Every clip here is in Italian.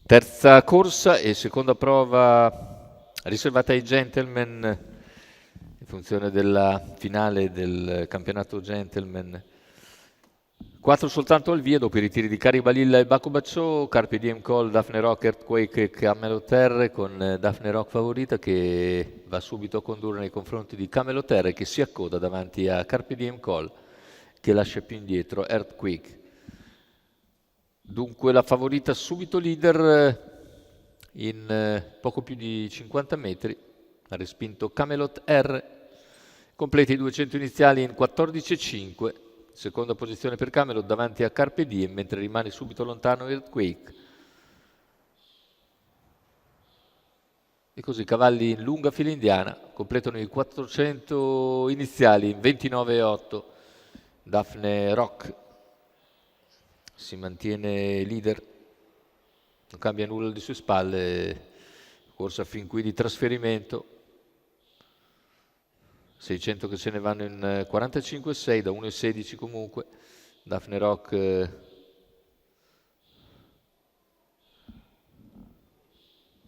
Terza corsa e seconda prova riservata ai gentleman in funzione della finale del campionato gentleman. 4 soltanto al via dopo i ritiri di Cari Balilla e Baco Bacciò, Carpe Diem Call, Daphne Rock, Earthquake e Camelot Terre, con Daphne Rock favorita che va subito a condurre nei confronti di Camelot Terre, che si accoda davanti a Carpe Diem Call, che lascia più indietro Earthquake. Dunque la favorita subito leader in poco più di 50 metri, ha respinto Camelot R, completa i 200 iniziali in 14,5, seconda posizione per Camelot davanti a Carpe Diem, mentre rimane subito lontano Earthquake. E così i cavalli in lunga fila indiana completano i 400 iniziali in 29,8. Daphne Rock si mantiene leader, non cambia nulla alle sue spalle, corsa fin qui di trasferimento, 600 che se ne vanno in 45,6 da 1,16 comunque. Daphne Rock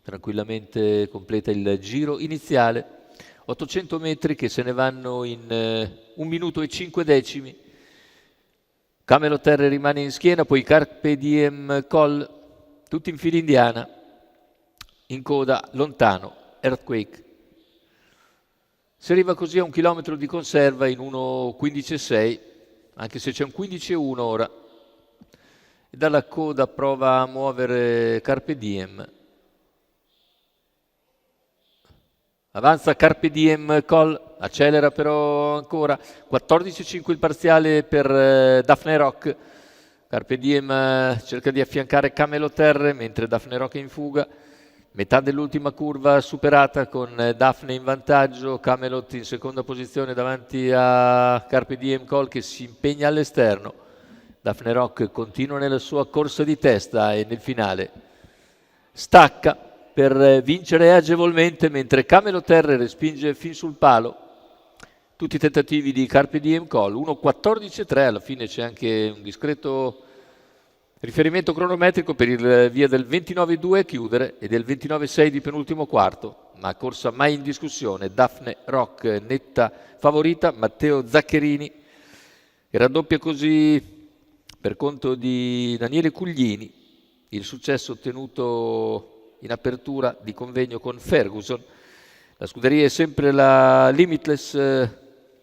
tranquillamente completa il giro iniziale, 800 metri che se ne vanno in 1 minuto e 5 decimi. Camelot Terre rimane in schiena, poi Carpe Diem Call, tutti in fila indiana, in coda lontano Earthquake. Si arriva così a 1 chilometro di conserva in 1,15,6, anche se c'è un 15,1 ora. E dalla coda prova a muovere Carpe Diem. Avanza Carpe Diem Call, accelera però ancora, 14,5 il parziale per Daphne Rock. Carpe Diem cerca di affiancare Camelot Terre mentre Daphne Rock è in fuga. Metà dell'ultima curva superata con Daphne in vantaggio, Camelot in seconda posizione davanti a Carpe Diem Call che si impegna all'esterno. Daphne Rock continua nella sua corsa di testa e nel finale stacca per vincere agevolmente mentre Camelot Terre respinge fin sul palo tutti i tentativi di Carpe Diem Call. 1,14,3, alla fine c'è anche un discreto riferimento cronometrico per il via del 29,2 a chiudere e del 29,6 di penultimo quarto, ma corsa mai in discussione. Daphne Rock netta favorita, Matteo Zaccherini, e raddoppia così per conto di Daniele Cuglini il successo ottenuto in apertura di convegno con Ferguson. La scuderia è sempre la Limitless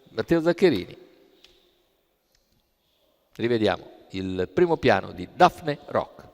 Matteo Zaccherini. Rivediamo il primo piano di Daphne Rock.